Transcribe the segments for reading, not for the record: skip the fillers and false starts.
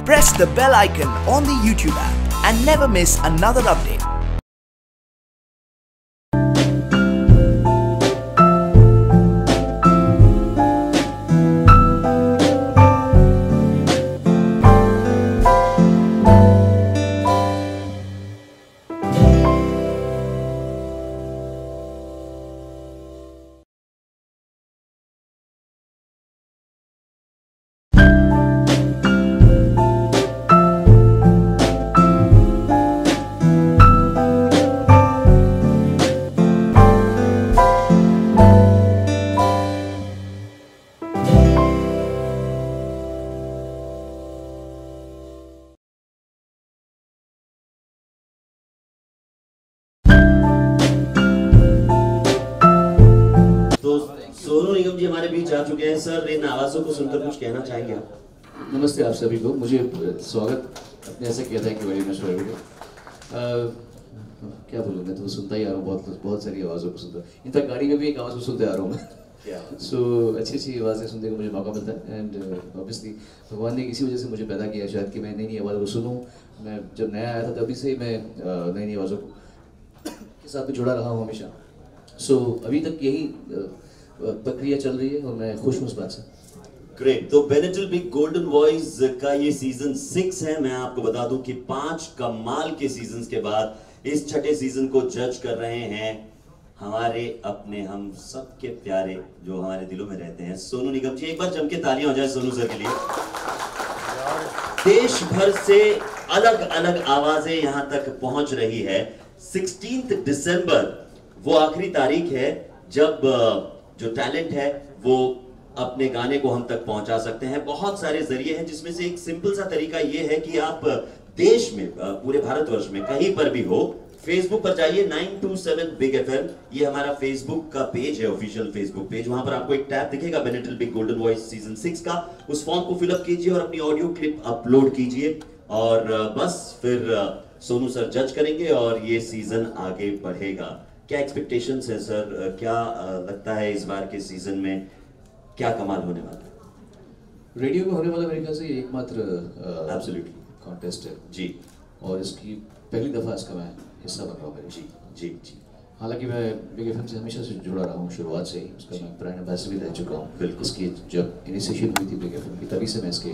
Press the bell icon on the YouTube app and never miss another update. Sonu Nigam जी हमारे बीच आ चुके हैं। Sir, इन आवाजों को सुनकर कुछ कहना चाहेंगे आप? नमस्ते आप सभी को। मुझे स्वागत अपने ऐसे किया था कि वेरी मच फॉर क्या बोलूँ, मैं तो सुनता ही आ रहा हूँ, बहुत सारी आवाज़ों को सुनता। इन तक गाड़ी में भी एक आवाज़ को सुनते आ रहा हूँ मैं। सो अच्छी अच्छी आवाज़ें सुनने को मुझे मौका मिलता है एंड ऑब्वियसली भगवान ने इसी वजह से मुझे पैदा किया शायद कि मैं नई नई आवाज़ों को सुनूँ। मैं जब नया आया था तभी से ही मैं नई नई आवाज़ों के साथ भी जुड़ा रहा हूँ हमेशा। सो अभी तक यही प्रक्रिया चल रही है और मैं खुश हूँ इस बात से। ग्रेट। तो बेनेटल बिग गोल्डन वॉइस का ये सीजन 6 है। मैं आपको बता दूं कि 5 कमाल के सीजन्स के बाद इस छठे सीजन को जज कर रहे हैं हमारे अपने हम सबके प्यारे जो हमारे दिलों में रहते हैं, सोनू निगम जी। एक बार जम के तालियां हो जाए सोनू सर के लिए। देश भर से अलग अलग आवाजें यहां तक पहुंच रही है। 16 दिसंबर वो आखिरी तारीख है जब जो टैलेंट है वो अपने गाने को हम तक पहुंचा सकते हैं। बहुत सारे जरिए हैं जिसमें से एक सिंपल सा तरीका ये है कि आप देश में, पूरे भारतवर्ष में कहीं पर भी हो, फेसबुक पर जाइए 927 बिग FM। ये हमारा फेसबुक का पेज है, ऑफिशियल फेसबुक पेज। वहां पर आपको एक टैब दिखेगा बेनेटल बिग गोल्डन वॉइस सीजन 6 का। उस फॉर्म को फिलअप कीजिए और अपनी ऑडियो क्लिप अपलोड कीजिए और बस फिर सोनू सर जज करेंगे और ये सीजन आगे बढ़ेगा। क्या एक्सपेक्टेशंस है सर? क्या लगता है इस बार के सीजन में क्या कमाल होने वाला है? रेडियो में होने वाला मेरे ख्याल से एकमात्र एब्सोल्युटली कॉन्टेस्ट है जी, और इसकी पहली दफ़ा इसका मैं हिस्सा बन रहा हूँ। जी जी जी। हालांकि मैं बिग FM से हमेशा से जुड़ा रहा हूँ, शुरुआत से ही उसका मैं ब्रांड एम्बेसडर भी रह चुका हूँ। इसकी जब इनिशिएशन हुई थी बिग FM की तभी से मैं इसके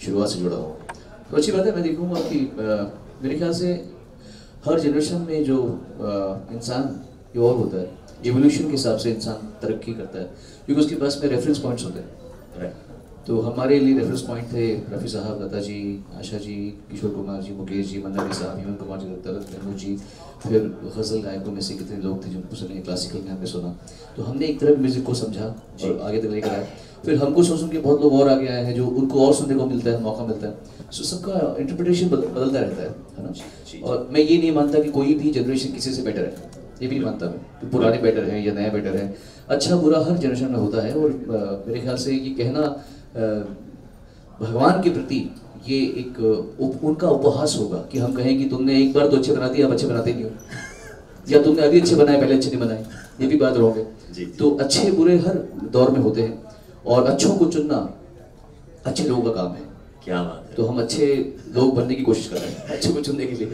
शुरुआत से जुड़ा हूँ। तो अच्छी बात है। मैं देखूँगा कि मेरे ख्याल से हर जनरेशन में जो इंसान इवॉल्व होता है, एवोल्यूशन के हिसाब से इंसान तरक्की करता है क्योंकि उसके पास में रेफरेंस पॉइंट्स होते हैं। तो हमारे लिए रेफरेंस पॉइंट थे रफ़ी साहब, लता जी, आशा जी, किशोर कुमार जी, मुकेश जी, मंदानी साहब, हेमंत कुमार जी, तलत महमूद जी। फिर गज़ल गायकों में से कितने लोग थे जिनको सुने, क्लासिकल में हमने सुना। तो हमने एक तरफ म्यूज़िक को समझा और आगे तक लेकर आए। फिर हमको सुन के बहुत लोग और आगे आए हैं जो उनको और सुनने को मिलता है, मौका मिलता है। सो सबका इंटरप्रिटेशन बदलता रहता है ना। और मैं ये नहीं मानता कि कोई भी जनरेशन किसी से बेटर है, ये भी नहीं मानता मैं कि पुराने बेटर है या नया बेटर है। अच्छा बुरा हर जनरेशन में होता है और मेरे ख्याल से ये कहना भगवान के प्रति ये एक उनका उपहास होगा कि हम कहें कि तुमने एक बार तो अच्छे बना दिए, अब अच्छे बनाते नहीं हो, या तुमने अभी अच्छे बनाए पहले अच्छे नहीं बनाए, ये भी बात रहोगे। तो अच्छे बुरे हर दौर में होते हैं और अच्छों को चुनना अच्छे लोगों का काम है। क्या बात है। तो हम अच्छे लोग बनने की कोशिश कर रहे हैं अच्छे को चुनने के लिए।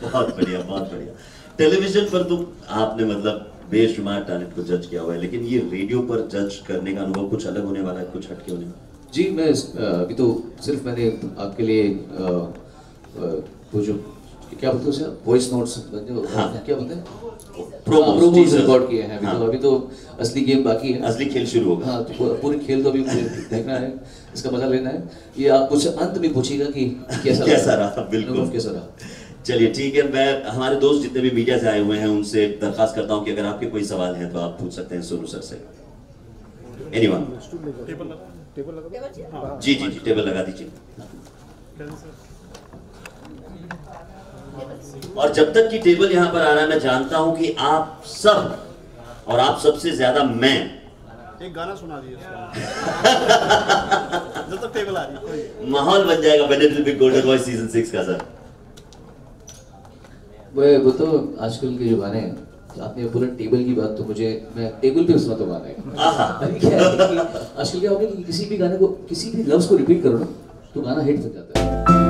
बहुत बढ़िया, बहुत बढ़िया। टेलीविजन पर तो आपने मतलब बेशुमार टैलेंट को जज किया हुआ है, लेकिन ये रेडियो पर जज करने का अनुभव कुछ अलग होने वाला है, कुछ हटके होने वाला है? जी, मैं अभी तो सिर्फ मैंने आपके लिए वो जो क्या बोलते हैं उसे, वॉइस नोट्स क्या बोलते हैं, प्रोमोज रिकॉर्ड किए हैं। अभी तो असली गेम बाकी है, असली खेल शुरू होगा। हाँ, तो पूरी खेल तो अभी मुझे देखना है, इसका मजा लेना है। ये आप मुझसे अंत में पूछिएगा कि कैसा रहा। बिल्कुल कैसा रहा। चलिए ठीक है। मैं हमारे दोस्त जितने भी मीडिया से आए हुए हैं उनसे दरखास्त करता हूं कि अगर आपके कोई सवाल हैं तो आप पूछ सकते हैं सोनू सर से। एनीवन? जी जी जी, टेबल लगा दीजिए। और जब तक कि टेबल यहां पर आ रहा है, मैं जानता हूं कि आप सब और आप सबसे ज्यादा मैं एक गाना सुना दीजिए जब तक टेबल आ रही है। माहौल बन जाएगा बेनेटल बिग गोल्डन वॉइस सीजन 6 का। सर वो तो आजकल के जो गाने हैं, आपने पूरा टेबल की बात, तो मैं टेबल पे सुना तो गाना है। क्या है कि आजकल क्या हो गया कि किसी भी गाने को, किसी भी लफ्ज को रिपीट करो ना तो गाना हिट हो जाता है।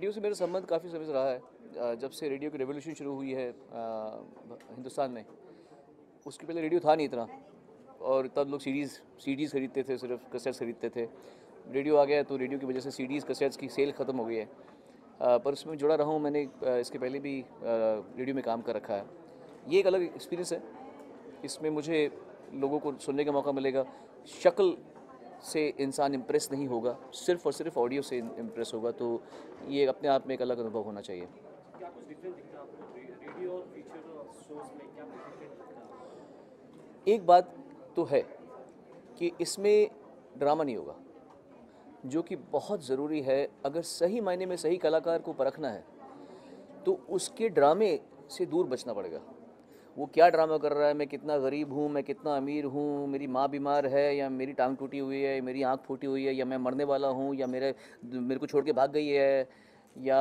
रेडियो से मेरा संबंध काफ़ी समय से रहा है। जब से रेडियो की रेवोल्यूशन शुरू हुई है हिंदुस्तान में, उसके पहले रेडियो था नहीं इतना, और तब लोग सीडीज़ खरीदते थे, सिर्फ कैसेट्स खरीदते थे। रेडियो आ गया तो रेडियो की वजह से सीडीज़ कैसेट्स की सेल ख़त्म हो गई है। पर उसमें जुड़ा रहा हूँ मैंने, इसके पहले भी रेडियो में काम कर रखा है। ये एक अलग एक्सपीरियंस है। इसमें मुझे लोगों को सुनने का मौका मिलेगा। शक्ल से इंसान इम्प्रेस नहीं होगा, सिर्फ और सिर्फ ऑडियो से इम्प्रेस होगा, तो ये अपने आप में एक अलग अनुभव होना चाहिए। क्या कुछ डिफरेंट दिखता है आपको रेडियो और फीचर शोज में, क्या कुछ डिफरेंट दिखता है? एक बात तो है कि इसमें ड्रामा नहीं होगा, जो कि बहुत ज़रूरी है। अगर सही मायने में सही कलाकार को परखना है तो उसके ड्रामे से दूर बचना पड़ेगा। वो क्या ड्रामा कर रहा है, मैं कितना गरीब हूँ, मैं कितना अमीर हूँ, मेरी माँ बीमार है, या मेरी टांग टूटी हुई है, मेरी आँख फूटी हुई है, या मैं मरने वाला हूँ, या मेरे को छोड़ के भाग गई है, या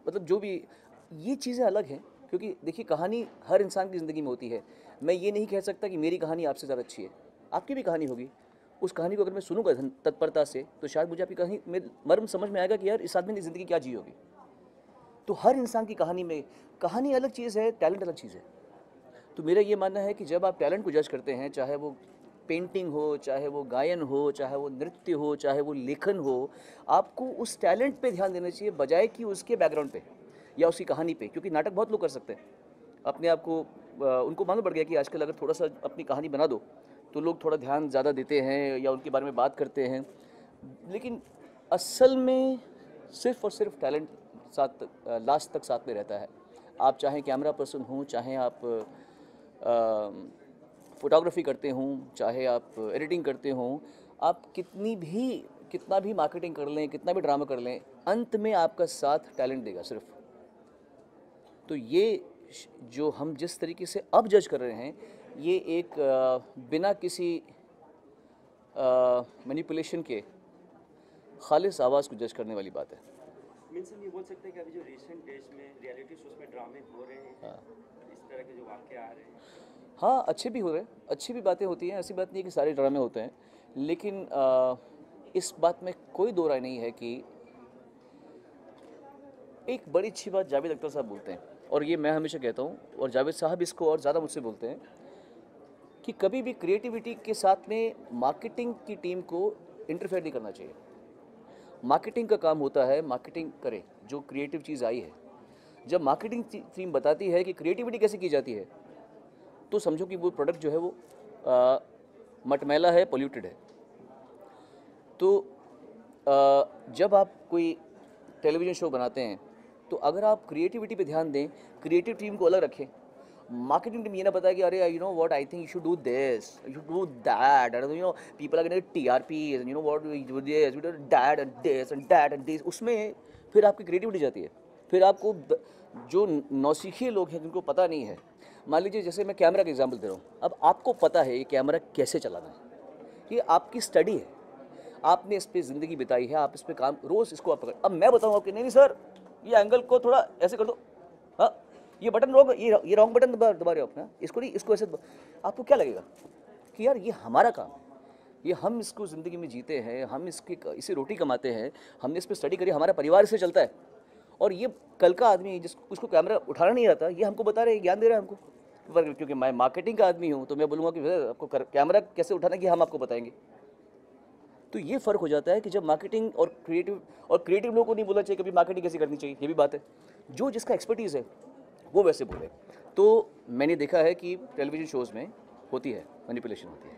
मतलब जो भी, ये चीज़ें अलग हैं। क्योंकि देखिए, कहानी हर इंसान की ज़िंदगी में होती है। मैं ये नहीं कह सकता कि मेरी कहानी आपसे ज़्यादा अच्छी है, आपकी भी कहानी होगी। उस कहानी को अगर मैं सुनूंगा तत्परता से, तो शायद मुझे आपकी कहानी में मर्म समझ में आएगा कि यार इस आदमी ने ज़िंदगी क्या जी होगी। तो हर इंसान की कहानी में, कहानी अलग चीज़ है, टैलेंट अलग चीज़ है। तो मेरा ये मानना है कि जब आप टैलेंट को जज करते हैं, चाहे वो पेंटिंग हो, चाहे वो गायन हो, चाहे वो नृत्य हो, चाहे वो लेखन हो, आपको उस टैलेंट पे ध्यान देना चाहिए बजाय कि उसके बैकग्राउंड पे या उसकी कहानी पे। क्योंकि नाटक बहुत लोग कर सकते हैं, अपने आप को उनको मालूम पड़ गया कि आजकल अगर थोड़ा सा अपनी कहानी बना दो तो लोग थोड़ा ध्यान ज़्यादा देते हैं या उनके बारे में बात करते हैं। लेकिन असल में सिर्फ और सिर्फ टैलेंट लास्ट तक साथ में रहता है। आप चाहे कैमरा पर्सन हों, चाहे आप फोटोग्राफी करते हों, चाहे आप एडिटिंग करते हों, आप कितना भी मार्केटिंग कर लें, कितना भी ड्रामा कर लें, अंत में आपका साथ टैलेंट देगा सिर्फ। तो ये जो हम जिस तरीके से अब जज कर रहे हैं, ये एक बिना किसी मैनिपुलेशन के खालिस आवाज़ को जज करने वाली बात है। मीन्स हम ये बोल सकते हैं कि अभी जो रिसेंट डेज में रियलिटी शोज में ड्रामे हो रहे हैं, इस तरह के जो वाक़े आ रहे हैं, हाँ, अच्छे भी हो रहे हैं, अच्छी भी बातें होती हैं। ऐसी बात नहीं है कि सारे ड्रामे होते हैं, लेकिन इस बात में कोई दो राय नहीं है कि एक बड़ी अच्छी बात जावेद अख्तर साहब बोलते हैं, और ये मैं हमेशा कहता हूँ, और जावेद साहब इसको और ज़्यादा मुझसे बोलते हैं, कि कभी भी क्रिएटिविटी के साथ में मार्केटिंग की टीम को इंटरफेयर नहीं करना चाहिए। मार्केटिंग का काम होता है मार्केटिंग करे, जो क्रिएटिव चीज़ आई है। जब मार्केटिंग टीम बताती है कि क्रिएटिविटी कैसे की जाती है, तो समझो कि वो प्रोडक्ट जो है वो मटमैला है, पोल्यूटेड है। तो जब आप कोई टेलीविज़न शो बनाते हैं, तो अगर आप क्रिएटिविटी पे ध्यान दें, क्रिएटिव टीम को अलग रखें, मार्केटिंग टीम ये ना बताए कि अरे you know what, I think you should do this, you should do that, you know people are getting TRP, you know what we do this, we do that and this and that and this. उसमें फिर आपकी creativity जाती है। फिर आपको जो नौसीखिए लोग हैं जिनको पता नहीं है, मान लीजिए जैसे मैं कैमरा का एग्जांपल दे रहा हूँ, अब आपको पता है ये कैमरा कैसे चलाना है, ये आपकी स्टडी है, आपने इस पर ज़िंदगी बिताई है, आप इस पर काम, रोज़ इसको आप पकड़। अब मैं बताऊँगा कि नहीं सर, ये एंगल को थोड़ा ऐसे कर दो, हाँ ये बटन रॉन्ग, ये रॉन्ग बटन दबा रहे हो अपना, इसको नहीं, इसको ऐसे। आपको क्या लगेगा कि यार ये हमारा काम, ये हम इसको ज़िंदगी में जीते हैं, हम इसे रोटी कमाते हैं, हमने इस पर स्टडी करी, हमारा परिवार इससे चलता है। और ये कल का आदमी उसको कैमरा उठाना नहीं आता, ये हमको बता रहे हैं, ज्ञान दे रहा है हमको। क्योंकि मैं मार्केटिंग का आदमी हूँ, तो मैं बोलूँगा कि आपको कैमरा कैसे उठाना है, हम आपको बताएंगे। तो ये फ़र्क हो जाता है कि जब मार्केटिंग और क्रिएटिव लोगों को नहीं बोलना चाहिए कभी मार्केटिंग कैसे करनी चाहिए, ये भी बात है। जो जिसका एक्सपर्टीज़ है वो वैसे बोले। तो मैंने देखा है कि टेलीविज़न शोज़ में होती है, मैनिपुलेशन होती है।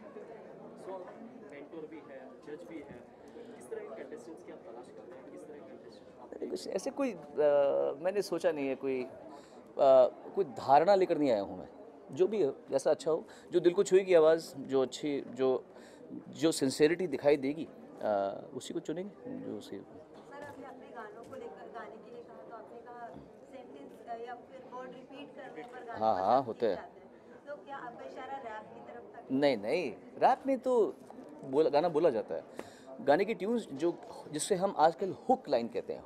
सो मेंटोर भी है, जज भी है, किस तरह के कंटेस्टेंट्स की आप तलाश करते हैं, किस तरह के कंटेस्टेंट? कुछ ऐसे कोई मैंने सोचा नहीं है, कोई धारणा लेकर नहीं आया हूँ मैं। जो भी है जैसा अच्छा हो, जो दिल को छुएगी आवाज़, जो अच्छी, जो सिंसेरिटी दिखाई देगी, उसी को चुनेंगे। जो उसी सर, आपने अपने गानों को लेकर, गाने के लिए कहा, तो आपने कहा सेंटेंस या फिर वर्ड रिपीट करने पर गाने हाँ होते हैं। तो क्या आपका इशारा रैप की तरफ था? नहीं, रैप में तो गाना बोला जाता है। गाने की ट्यून्स जिससे हम आजकल हुक लाइन कहते हैं,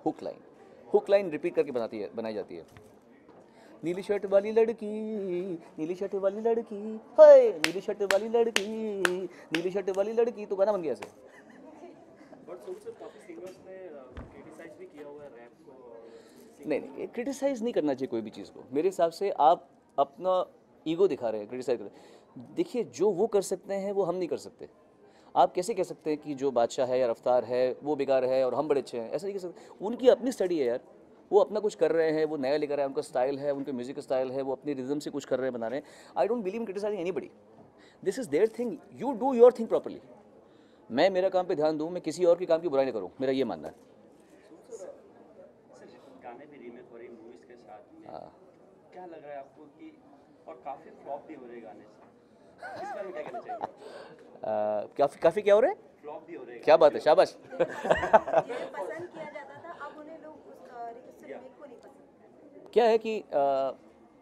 हुक लाइन रिपीट करके बनाई जाती है। नीली शर्ट वाली लड़की, नीली शर्ट वाली लड़की, हाय नीली शर्ट वाली लड़की, नीली शर्ट वाली लड़की, तो गाना बन गया ऐसे। बट बट सुन काफ़ी सिंगर्स ने क्रिटिसाइज भी किया हुआ है रैप को। नहीं, क्रिटिसाइज़ नहीं करना चाहिए कोई भी चीज़ को। मेरे हिसाब से आप अपना ईगो दिखा रहे हैं, क्रिटिसाइज कर रहे हैं। देखिए, जो वो कर सकते हैं वो हम नहीं कर सकते। आप कैसे कह सकते हैं कि जो बादशाह है या रफ्तार है वो बेकार है और हम बड़े अच्छे हैं? ऐसा नहीं कह सकते। उनकी अपनी स्टडी है यार, वो अपना कुछ कर रहे हैं, वो नया लेकर आए, उनका स्टाइल है, उनका म्यूजिक स्टाइल है, वो अपनी रिदम से कुछ कर रहे हैं, बना रहे हैं। I don't believe in criticising anybody. This is their thing, you do your thing properly. मैं मेरा काम पे ध्यान दूँ, मैं किसी और के काम की बुराई नहीं करूँ, मेरा ये मानना है। गाने भी रीमेक हो रही मूवीज के साथ में, क्या लग रहा है आपको कि और काफ़ी फ्लॉप भी हो रहे गाने से, इस बारे में क्या कहना चाहिए? काफ़ी क्या हो रहा है? फ्लॉप भी हो रहे क्या बात है, शाबाश। ये पसंद किया जाता था, अब उन्हें लोग उस रीमेक को नहीं पसंद। क्या है कि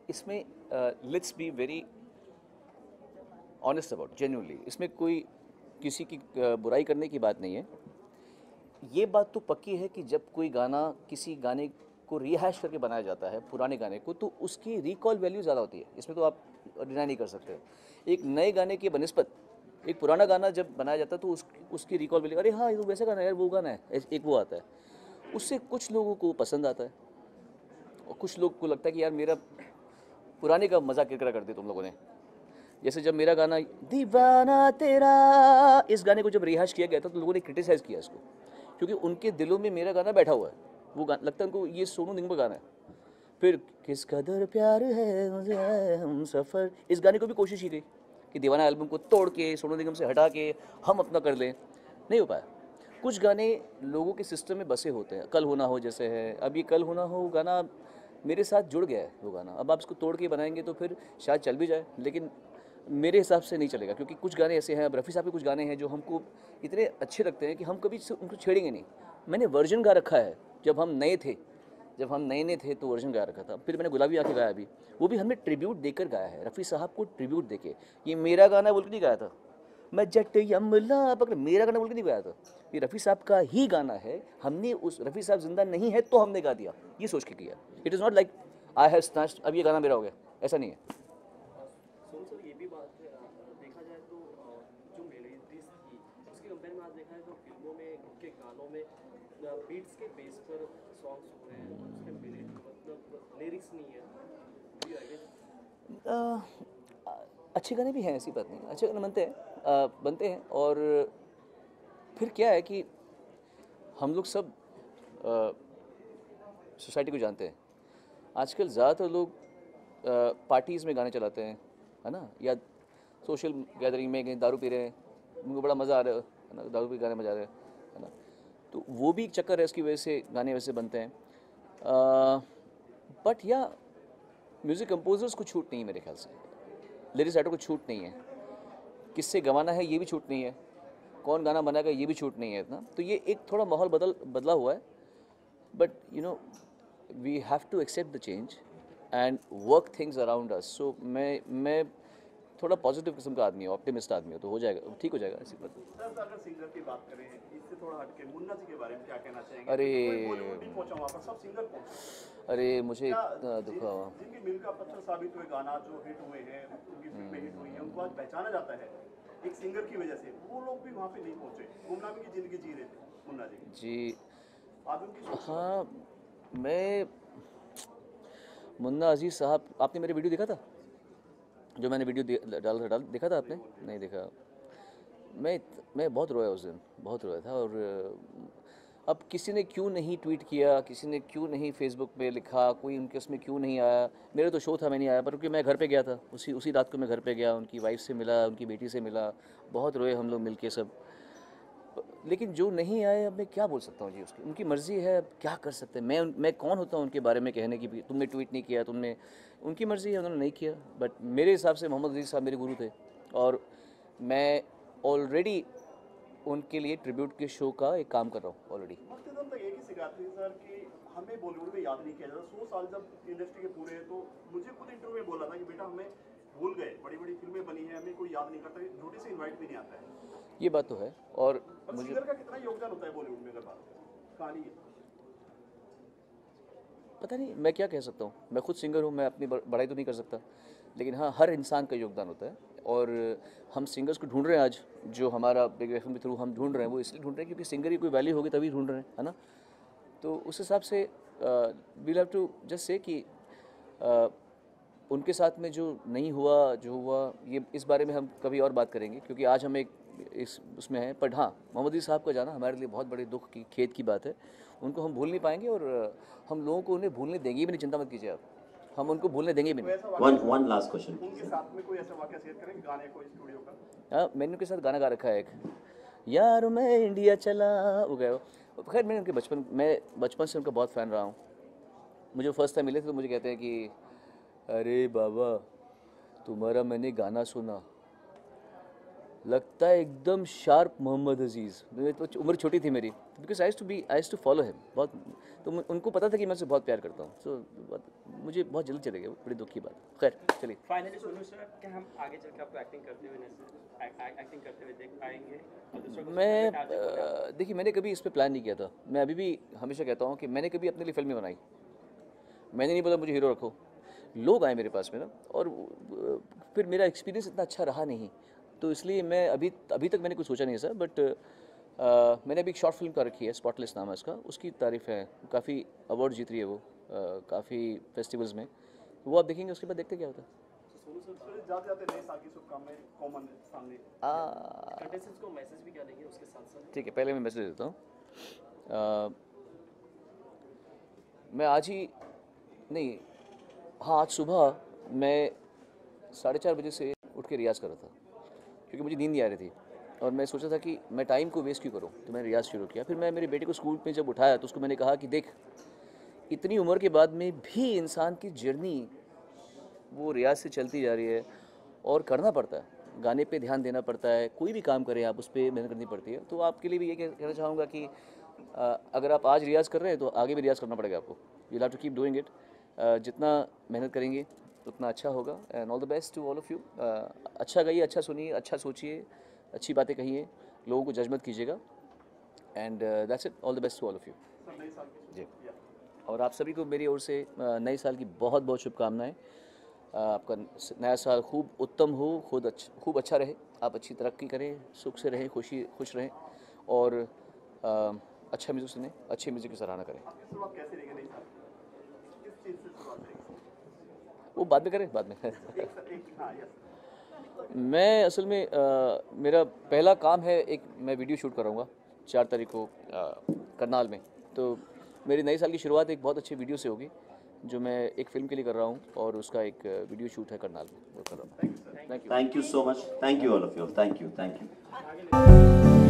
इसमें let's be very honest about, genuinely, इसमें कोई किसी की बुराई करने की बात नहीं है। ये बात तो पक्की है कि जब कोई गाना किसी गाने को रिहैश करके बनाया जाता है, पुराने गाने को, तो उसकी रिकॉल वैल्यू ज़्यादा होती है। इसमें तो आप डिनाई नहीं कर सकते। एक नए गाने की बनस्पत एक पुराना गाना जब बनाया जाता है तो उसकी रिकॉल वैल्यू, अरे हाँ ये तो वैसा गाना है यार, वो गाना है, एक वो आता है, उससे कुछ लोगों को पसंद आता है और कुछ लोग को लगता है कि यार मेरा पुराने का मजाक किरकिरा कर दिया तुम लोगों ने। जैसे जब मेरा गाना दीवाना तेरा, इस गाने को जब रिहाश किया गया था तो लोगों ने क्रिटिसाइज़ किया इसको, क्योंकि उनके दिलों में मेरा गाना बैठा हुआ है। वो लगता है उनको ये सोनू निगम का गाना है। फिर किस कदर प्यार है मुझे हम सफ़र, इस गाने को भी कोशिश की गई कि दीवाना एल्बम को तोड़ के सोनू निगम से हटा के हम अपना कर लें, नहीं हो पाया। कुछ गाने लोगों के सिस्टम में बसे होते हैं, कल होना हो जैसे है, अब ये कल होना हो गाना मेरे साथ जुड़ गया है वो गाना। अब आप इसको तोड़ के बनाएंगे तो फिर शायद चल भी जाए, लेकिन मेरे हिसाब से नहीं चलेगा, क्योंकि कुछ गाने ऐसे हैं, अब रफ़ी साहब के कुछ गाने हैं जो हमको इतने अच्छे लगते हैं कि हम कभी उनको छेड़ेंगे नहीं। मैंने वर्जन गा रखा है, जब हम नए थे तो वर्जन गा रखा था। फिर मैंने गुलाबी आंखें गाया अभी, वो भी हमने ट्रिब्यूट देकर गाया है, रफ़ी साहब को ट्रिब्यूट देके। ये मेरा गाना बोल के नहीं गाया था, मैं जट यमला पकड़, मेरा गाना बोल के नहीं गाया था, ये रफ़ी साहब का ही गाना है। हमने उस रफ़ी साहब जिंदा नहीं है तो हमने गा दिया, ये सोच के किया। It is not like I have snatched, अब ये गाना मेरा हो गया, ऐसा नहीं है। सर ये भी बात है, देखा जाए तो जो मेलोडीज थी उसके कंपेयर में आज देखा है तो फिल्मों में उनके गानों में बीट्स के बेस पर सॉन्ग्स हो रहे हैं, उसके मतलब लिरिक्स नहीं है। अच्छे गाने भी हैं, ऐसी बात नहीं, अच्छे गाने बनते हैं। और फिर क्या है कि हम लोग सब सोसाइटी को जानते हैं। आजकल ज़्यादातर लोग पार्टीज़ में गाने चलाते हैं, है ना, या सोशल गैदरिंग में कहीं दारू पी रहे हैं, उनको बड़ा मज़ा आ रहा है ना, दारू पी गाने बजा रहे हैं, है ना, तो वो भी एक चक्कर है, उसकी वजह से गाने वैसे बनते हैं। बट या म्यूज़िक कंपोजर्स को छूट नहीं है मेरे ख्याल से, लिरिक्स राइटर को छूट नहीं है, किससे गवाना है ये भी छूट नहीं है, कौन गाना बनाएगा ये भी छूट नहीं है इतना। तो ये एक थोड़ा माहौल बदला हुआ है, but you know we have to accept the change and work things around us. So मैं थोड़ा पॉजिटिव किस्म का आदमी हूँ, ऑप्टिमिस्ट आदमी हूँ, तो हो जाएगा, ठीक हो जाएगा, ऐसी बात। सर अगर सिंगर की बात करें, इससे थोड़ा हटके मुन्ना जी के बारे में क्या कहना चाहेंगे? अरे बॉलीवुड भी पहुंचा वहाँ पर, सब सिंगर पहुंचे। अरे मुझे इतना दुख हुआ। जिनके मिल का पत्थर साबित हुए गाना जो हिट हुए हैं, उनकी फिल्में हिट हुई हैं, उनको आज पहचाना जाता है एक सिंगर की वजह से। वो लोग भी वहाँ पे नहीं पहुंचे, गुमनामी की जिंदगी जी रहे थे मुन्ना जी। जी आज उनकी हाँ, मैं मुन्ना अजीज़ साहब, आपने मेरे वीडियो देखा था जो मैंने वीडियो डाल देखा था आपने? नहीं देखा। मैं बहुत रोया उस दिन, बहुत रोया था। और अब किसी ने क्यों नहीं ट्वीट किया, किसी ने क्यों नहीं फेसबुक पे लिखा, कोई उनके उसमें क्यों नहीं आया। मेरा तो शो था, मैं नहीं आया, पर क्योंकि मैं घर पे गया था, उसी रात को मैं घर पे गया, उनकी वाइफ से मिला, उनकी बेटी से मिला, बहुत रोए हम लोग मिल के सब। लेकिन जो नहीं आए, अब मैं क्या बोल सकता हूँ जी, उसकी उनकी मर्ज़ी है, अब क्या कर सकते हैं। मैं कौन होता हूँ उनके बारे में कहने की भी, तुमने ट्वीट नहीं किया, तुमने, उनकी मर्ज़ी है, उन्होंने नहीं किया। बट मेरे हिसाब से मोहम्मद अजीज़ साहब मेरे गुरु थे, और मैं ऑलरेडी उनके लिए ट्रिब्यूट के शो का एक काम कर रहा हूँ ऑलरेडी। वक्त एकदम तक एक ही सिखाते हैं सर कि हमें बॉलीवुड में याद नहीं किया जाता। 100 साल जब इंडस्ट्री के पूरे हैं, तो मुझे खुद इंटरव्यू में बोला था कि बेटा हमें भूल गए, बड़ी बड़ी फिल्में बनी हैं, हमें कोई याद नहीं करता, झूठे से इन्वाइट भी नहीं आता है। ये बात तो है। और मुझे सिंगर का कितना योगदान होता है बॉलीवुड में, अगर बात कहानी है? पता नहीं मैं क्या कह सकता हूँ, मैं खुद सिंगर हूँ, मैं अपनी बड़ाई तो नहीं कर सकता, लेकिन हाँ, हर इंसान का योगदान होता है। और हम सिंगर्स को ढूंढ रहे हैं आज, जो हमारा बिग एफएम के थ्रू हम ढूंढ रहे हैं वो इसलिए ढूंढ रहे हैं क्योंकि सिंगर की कोई वैल्यू होगी तभी ढूंढ रहे हैं, है ना। तो उस हिसाब से we'll have to just say कि उनके साथ में जो नहीं हुआ जो हुआ ये इस बारे में हम कभी और बात करेंगे क्योंकि आज हम एक इस उसमें हैं। बट हाँ, मोहम्मद अली साहब का जाना हमारे लिए बहुत बड़े दुख की खेद की बात है। उनको हम भूल नहीं पाएंगे और हम लोगों को उन्हें भूलने देंगे भी नहीं, चिंता मत कीजिए आप, हम उनको भूलने देंगे भी नहीं। One last question. उनके साथ में कोई ऐसा वाकया शेयर करें गाने को स्टूडियो का? हाँ, मैंने उनके साथ गाना गा रखा है एक, यार मैं इंडिया चला वो गए। खैर मैंने उनके मैं बचपन से उनका बहुत फ़ैन रहा हूँ। मुझे फर्स्ट टाइम मिले थे तो मुझे कहते हैं कि अरे बाबा तुम्हारा मैंने गाना सुना, लगता है एकदम शार्प मोहम्मद अजीज़। तो उम्र छोटी थी मेरी, because I used to follow him बहुत। तो उनको पता था कि मैं उसे बहुत प्यार करता हूँ। सो मुझे बहुत जल्दी चले गए, वो बड़ी दुख की बात। खैर चलिए। फाइनली सोनू सर, क्या हम आगे चल के आपको एक्टिंग करते हुए देख पाएंगे? मैं देखिए मैंने कभी इस पे प्लान नहीं किया था। मैं अभी भी हमेशा कहता हूँ कि मैंने कभी अपने लिए फिल्म नहीं बनाई। मैंने नहीं बोला मुझे हीरो रखो, लोग आए मेरे पास में ना, और फिर मेरा एक्सपीरियंस इतना अच्छा रहा नहीं, तो इसलिए मैं अभी तक मैंने कुछ सोचा नहीं है सर। बट मैंने अभी एक शॉर्ट फिल्म कर रखी है, स्पॉटलेस नाम है उसका, उसकी तारीफ़ है, काफ़ी अवार्ड जीत रही है वो काफ़ी फेस्टिवल्स में। वो आप देखेंगे, उसके बाद देखते क्या होता है। सोनू सर जाते नए साल की शुभकामनाएं कॉमन सामने कंटेस्टेंट्स को मैसेज भी क्या देंगे उसके साथ साथ? ठीक है, पहले मैं मैसेज देता हूँ। मैं आज ही नहीं, हाँ आज सुबह मैं 4:30 बजे से उठ के रियाज़ कर रहा था क्योंकि मुझे नींद नहीं आ रही थी और मैं सोचा था कि मैं टाइम को वेस्ट क्यों करूं, तो मैंने रियाज़ शुरू किया। फिर मैं मेरे बेटे को स्कूल में जब उठाया तो उसको मैंने कहा कि देख, इतनी उम्र के बाद में भी इंसान की जर्नी वो रियाज़ से चलती जा रही है और करना पड़ता है, गाने पे ध्यान देना पड़ता है, कोई भी काम करें आप उस पर मेहनत करनी पड़ती है। तो आपके लिए भी ये कहना चाहूँगा कि अगर आप आज रियाज़ कर रहे हैं तो आगे भी रियाज़ करना पड़ेगा आपको। You have to keep doing it. जितना मेहनत करेंगे उतना अच्छा होगा। And all the best to all of you. अच्छा गाइए, अच्छा सुनिए, अच्छा सोचिए, अच्छी बातें कहिए, लोगों को जज मत कीजिएगा। And that's it, all the best to all of you जी। और आप सभी को मेरी ओर से नए साल की बहुत बहुत शुभकामनाएं। आपका नया साल खूब उत्तम हो, खूब अच्छा रहे, आप अच्छी तरक्की करें, सुख से रहें, खुश रहें और अच्छा म्यूज़िक सुने, अच्छे म्यूज़िक की सराहना करें। वो बाद में करें, बाद में मैं असल में मेरा पहला काम है, एक मैं वीडियो शूट कराऊंगा 4 तारीख को करनाल में। तो मेरी नए साल की शुरुआत एक बहुत अच्छी वीडियो से होगी जो मैं एक फ़िल्म के लिए कर रहा हूँ और उसका एक वीडियो शूट है करनाल में, वो कर रहा हूँ। Thank you so much, thank you all of you, thank you.